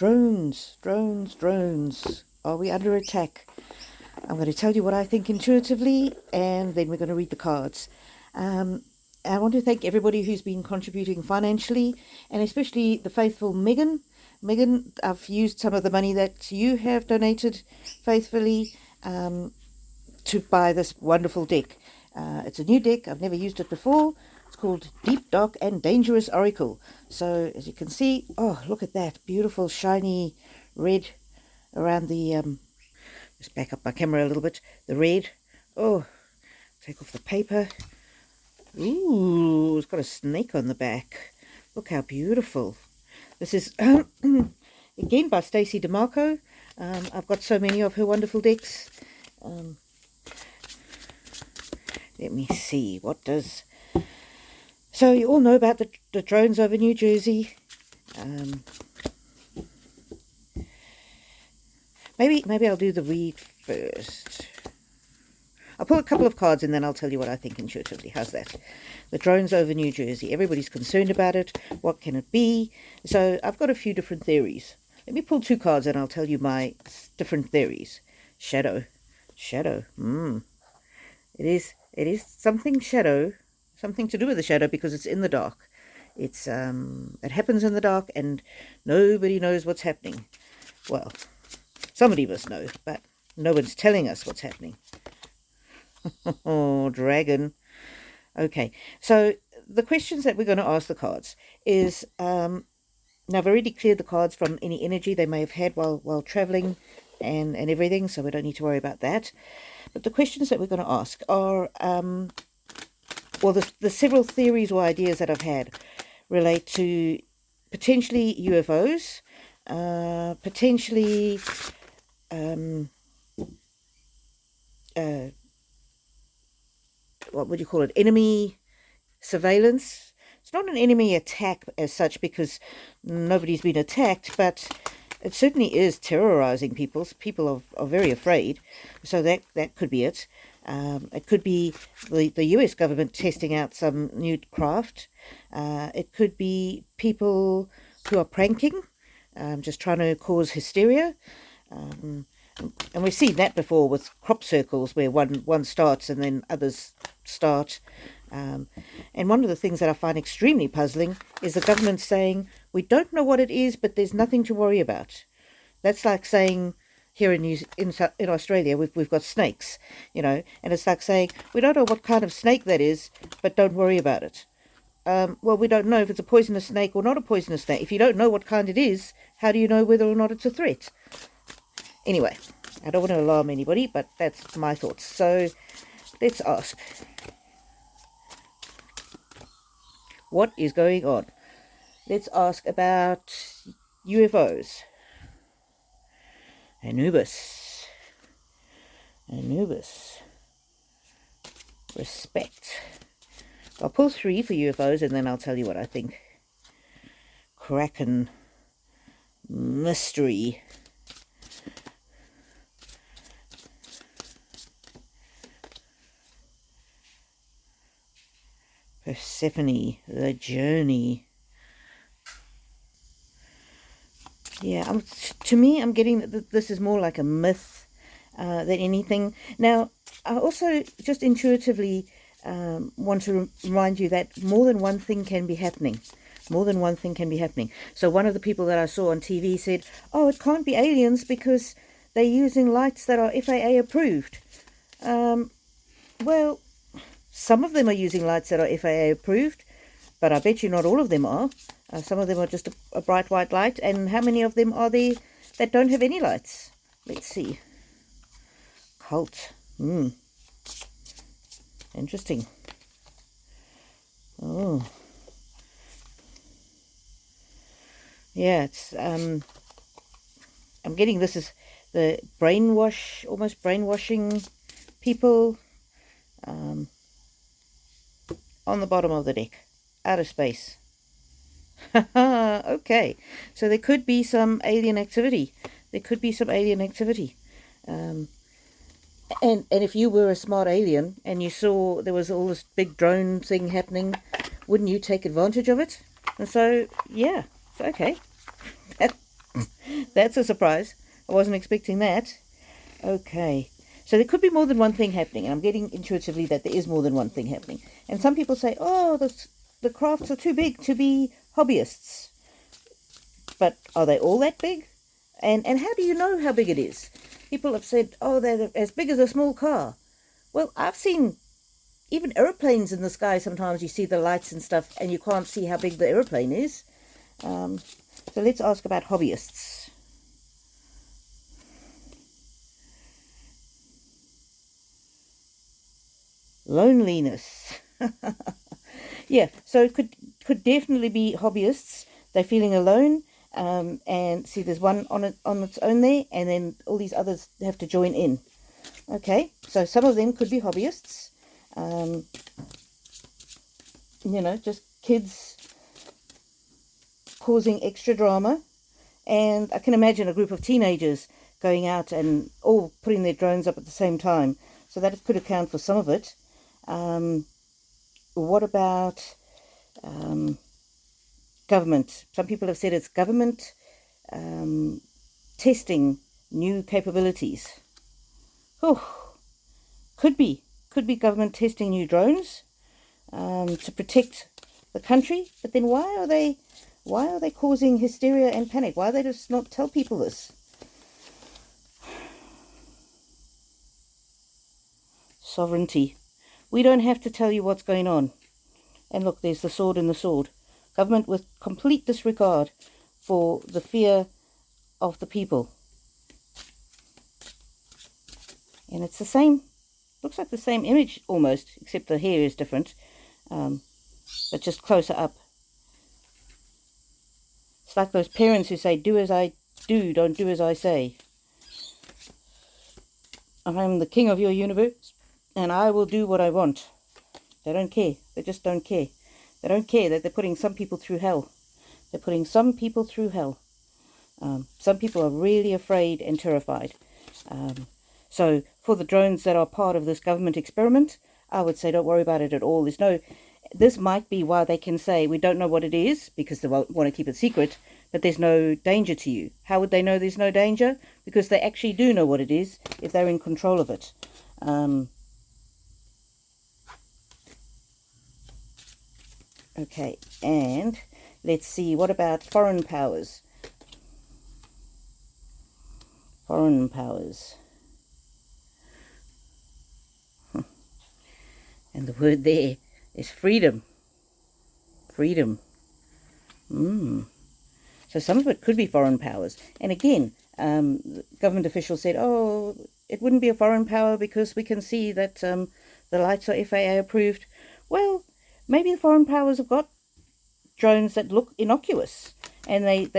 Drones, drones, drones. Are we under attack? I'm going to tell you what I think intuitively, and then we're going to read the cards. Um, I want to thank everybody who's been contributing financially, and especially the faithful Megan. Megan, I've used some of the money that you have donated faithfully to buy this wonderful deck. It's a new deck. I've never used it before. It's called Deep, Dark and Dangerous Oracle. So as you can see, oh, look at that beautiful shiny red around the just back up my camera a little bit. The red. Oh, take off the paper. Ooh, it's got a snake on the back. Look how beautiful. This is again by Stacey DeMarco. I've got so many of her wonderful decks. Let me see, what does... So you all know about the drones over New Jersey. Maybe I'll do the read first. I'll pull a couple of cards and then I'll tell you what I think intuitively. How's that? The drones over New Jersey. Everybody's concerned about it. What can it be? So I've got a few different theories. Let me pull two cards and I'll tell you my different theories. Shadow. Shadow. It is something shadow. Something to do with the shadow because it's in the dark. It happens in the dark and nobody knows what's happening. Well, somebody must know, but no one's telling us what's happening. Oh, dragon. Okay, so the questions that we're going to ask the cards is, now I've already cleared the cards from any energy they may have had while traveling and everything, so we don't need to worry about that. But the questions that we're going to ask are, well, the several theories or ideas that I've had relate to potentially UFOs, potentially what would you call it, enemy surveillance. It's not an enemy attack as such because nobody's been attacked, but it certainly is terrorizing people. People are very afraid, so that could be it. It could be the US government testing out some new craft. It could be people who are pranking, just trying to cause hysteria. And we've seen that before with crop circles where one starts and then others start. And one of the things that I find extremely puzzling is the government saying, we don't know what it is, but there's nothing to worry about. That's like saying here in Australia, we've got snakes, and it's like saying, we don't know what kind of snake that is, but don't worry about it. Well, we don't know if it's a poisonous snake or not a poisonous snake. If you don't know what kind it is, how do you know whether or not it's a threat? Anyway, I don't want to alarm anybody, but that's my thoughts. So let's ask. What is going on? Let's ask about UFOs. Anubis. Respect. I'll pull 3 for UFOs and then I'll tell you what I think. Kraken. Mystery. Persephone, the journey. Yeah, to me, I'm getting that this is more like a myth than anything. Now, I also just intuitively want to remind you that more than one thing can be happening. More than one thing can be happening. So one of the people that I saw on TV said, oh, it can't be aliens because they're using lights that are FAA approved. Well, some of them are using lights that are FAA approved, but I bet you not all of them are. Some of them are just a bright white light. And how many of them are there that don't have any lights? Let's see. Cult. Interesting. Oh. Yeah, it's I'm getting this is the almost brainwashing people. On the bottom of the deck, outer space. Okay, so there could be some alien activity. And if you were a smart alien and you saw there was all this big drone thing happening, wouldn't you take advantage of it? And so, yeah, so okay. That's a surprise. I wasn't expecting that. Okay. So there could be more than one thing happening, and I'm getting intuitively that there is more than one thing happening. And some people say, oh, the crafts are too big to be hobbyists. But are they all that big? And how do you know how big it is? People have said, oh, they're as big as a small car. Well, I've seen even aeroplanes in the sky. Sometimes you see the lights and stuff, and you can't see how big the aeroplane is. Um, so let's ask about hobbyists. Loneliness. Yeah, so it could definitely be hobbyists. They're feeling alone, and see, there's one on its own there, and then all these others have to join in. Okay, so some of them could be hobbyists. Um, just kids causing extra drama, and I can imagine a group of teenagers going out and all putting their drones up at the same time. So that could account for some of it. Um, what about um, government? Some people have said it's government um, testing new capabilities. Oh, could be government testing new drones to protect the country. But then why are they causing hysteria and panic? Why are they just not tell people this? Sovereignty. We don't have to tell you what's going on. And look, there's the sword and the sword. Government with complete disregard for the fear of the people. And it's the same, looks like the same image almost, except the hair is different, but just closer up. It's like those parents who say, do as I do, don't do as I say. I'm the king of your universe, and I will do what I want. They don't care. They just don't care. They don't care that they're putting some people through hell. They're putting some people through hell. Some people are really afraid and terrified. So for the drones that are part of this government experiment, I would say don't worry about it at all. This might be why they can say we don't know what it is because they want to keep it secret, but there's no danger to you. How would they know there's no danger? Because they actually do know what it is if they're in control of it. Okay, and let's see, what about foreign powers? Foreign powers. And the word there is freedom. Freedom. So some of it could be foreign powers. And again, government officials said, oh, it wouldn't be a foreign power because we can see that the lights are FAA approved. Well, maybe the foreign powers have got drones that look innocuous and they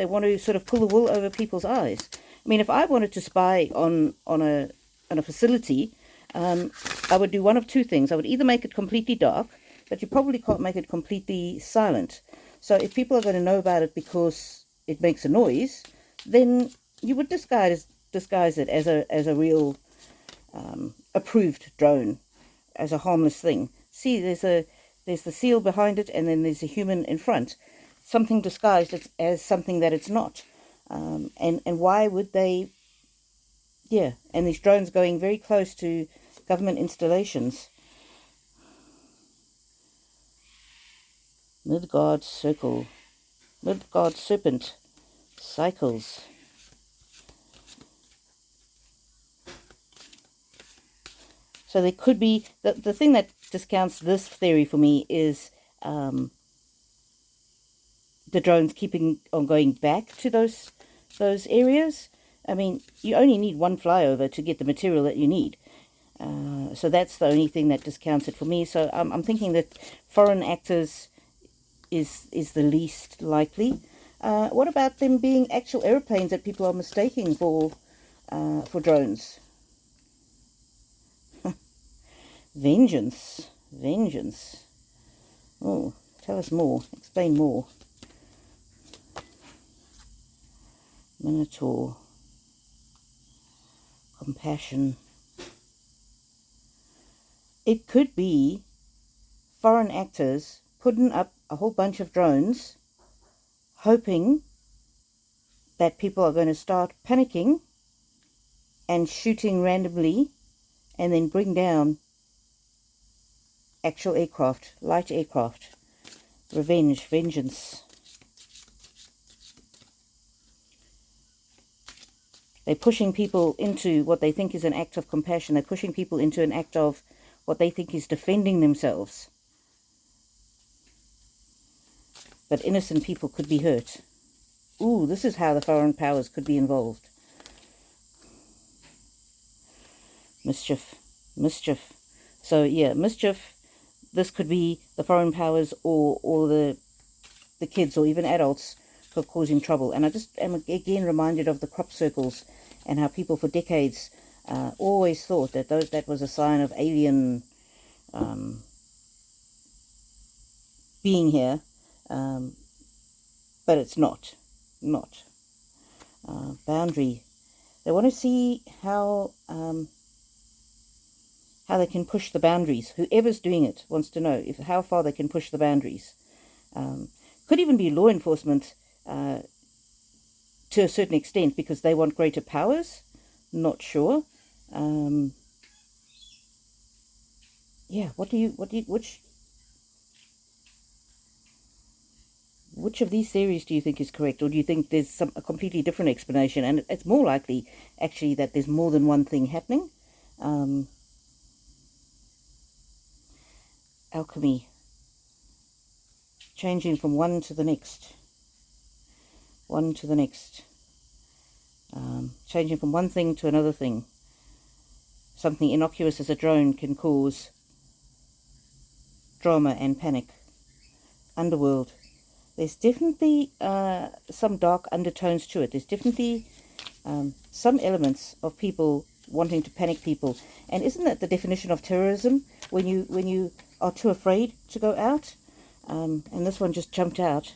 want to sort of pull the wool over people's eyes. I mean, if I wanted to spy on a facility, I would do one of two things. I would either make it completely dark, but you probably can't make it completely silent. So if people are going to know about it because it makes a noise, then you would disguise it as a real approved drone, as a harmless thing. See, there's the seal behind it, and then there's a human in front. Something disguised as something that it's not. And why would they? Yeah, and these drones going very close to government installations. Midgard circle. Midgard serpent. Cycles. So there could be, the thing that discounts this theory for me is the drones keeping on going back to those areas. I mean, you only need one flyover to get the material that you need. So that's the only thing that discounts it for me. So I'm thinking that foreign actors is the least likely. What about them being actual airplanes that people are mistaking for drones? Vengeance. Oh, tell us more. Explain more. Minotaur. Compassion. It could be foreign actors putting up a whole bunch of drones, hoping that people are going to start panicking and shooting randomly and then bring down actual aircraft, light aircraft. Revenge, vengeance. They're pushing people into what they think is an act of compassion. They're pushing people into an act of what they think is defending themselves. But innocent people could be hurt. Ooh, this is how the foreign powers could be involved. Mischief. Mischief. So, yeah, mischief. This could be the foreign powers or the kids or even adults who are causing trouble. And I just am again reminded of the crop circles and how people for decades always thought that that was a sign of alien being here, but it's not. Boundary. They want to see how they can push the boundaries. Whoever's doing it wants to know how far they can push the boundaries. Could even be law enforcement to a certain extent because they want greater powers. Not sure. Yeah, which of these theories do you think is correct, or do you think there's a completely different explanation? And it's more likely, actually, that there's more than one thing happening. Alchemy. Changing from one to the next. Changing from one thing to another thing. Something innocuous as a drone can cause drama and panic. Underworld. There's definitely some dark undertones to it. There's definitely some elements of people wanting to panic people. And isn't that the definition of terrorism? When you are too afraid to go out? And this one just jumped out.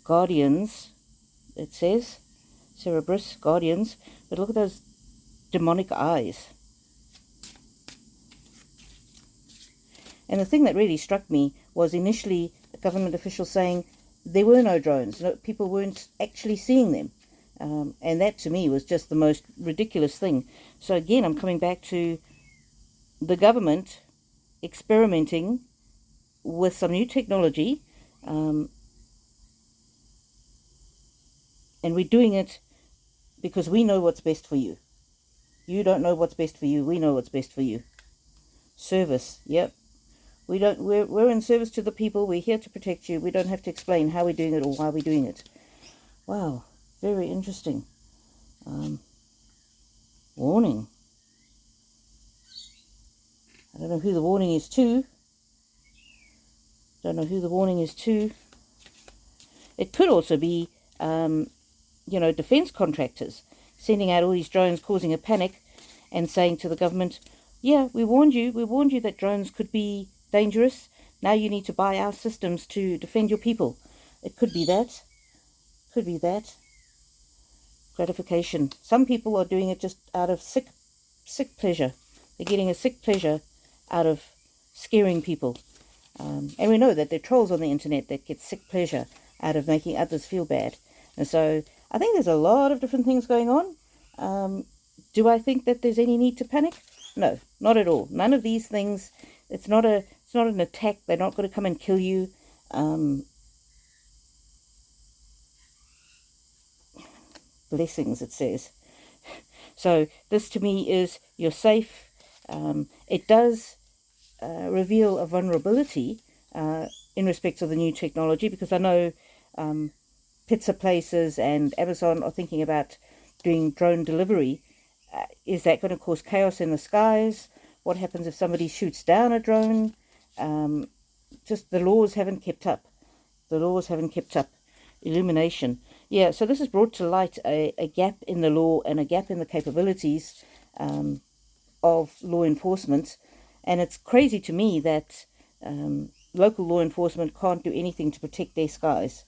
Guardians, it says. Cerberus, guardians. But look at those demonic eyes. And the thing that really struck me was initially a government official saying there were no drones. No, people weren't actually seeing them. And that to me was just the most ridiculous thing. So again, I'm coming back to the government experimenting with some new technology, and we're doing it because we know what's best for you. You don't know what's best for you. We know what's best for you. Service. Yep. We're in service to the people. We're here to protect you. We don't have to explain how we're doing it or why we're doing it. Wow. Very interesting. Warning. I don't know who the warning is to. It could also be, defense contractors sending out all these drones causing a panic and saying to the government, yeah, we warned you that drones could be dangerous. Now you need to buy our systems to defend your people. It could be that. Gratification. Some people are doing it just out of sick pleasure. They're getting a sick pleasure out of scaring people. And we know that there are trolls on the internet that get sick pleasure out of making others feel bad. And so I think there's a lot of different things going on. Do I think that there's any need to panic? No, not at all. None of these things. It's not an attack. They're not going to come and kill you. Blessings, it says. So this to me is you're safe. It does reveal a vulnerability in respect of the new technology, because I know pizza places and Amazon are thinking about doing drone delivery. Is that going to cause chaos in the skies? What happens if somebody shoots down a drone? Just the laws haven't kept up. Illumination. Yeah, so this has brought to light a gap in the law and a gap in the capabilities of law enforcement. And it's crazy to me that local law enforcement can't do anything to protect their skies.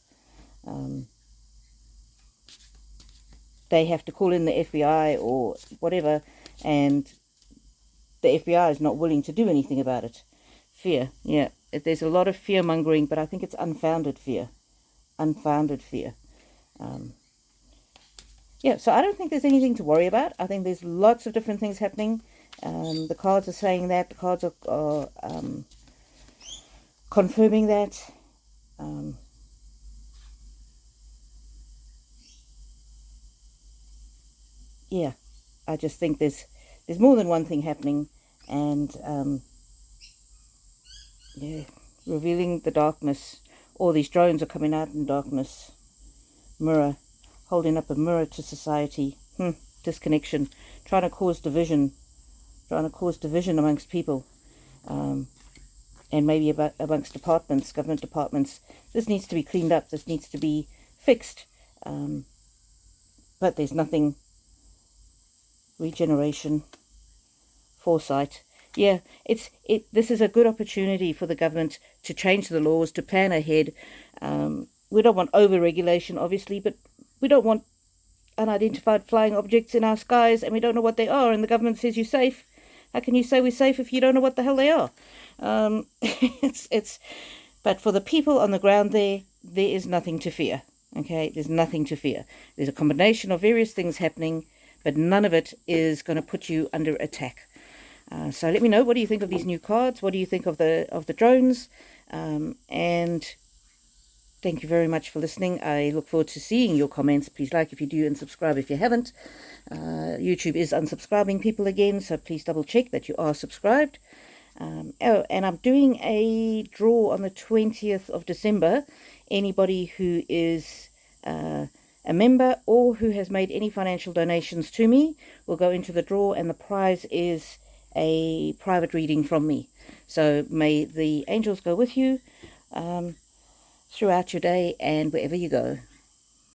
They have to call in the FBI or whatever, and the FBI is not willing to do anything about it. Fear, yeah. There's a lot of fear-mongering, but I think it's unfounded fear. Yeah, so I don't think there's anything to worry about. I think there's lots of different things happening. The cards are saying that. The cards are confirming that. Yeah, I just think there's more than one thing happening, and yeah, revealing the darkness. All these drones are coming out in darkness. Mirror, holding up a mirror to society. Disconnection, trying to cause division, amongst people, and maybe amongst departments, government departments. This needs to be cleaned up. This needs to be fixed. But there's nothing. Regeneration, foresight. Yeah, this is a good opportunity for the government to change the laws, to plan ahead. We don't want over-regulation, obviously, but we don't want unidentified flying objects in our skies, and we don't know what they are, and the government says you're safe. How can you say we're safe if you don't know what the hell they are? But for the people on the ground there is nothing to fear. Okay, there's nothing to fear. There's a combination of various things happening, but none of it is going to put you under attack. So let me know, what do you think of these new cards? What do you think of the drones? And thank you very much for listening. I look forward to seeing your comments. Please like if you do and subscribe if you haven't. YouTube is unsubscribing people again, so please double check that you are subscribed. And I'm doing a draw on the 20th of December. Anybody who is a member or who has made any financial donations to me will go into the draw, and the prize is a private reading from me. So may the angels go with you throughout your day and wherever you go.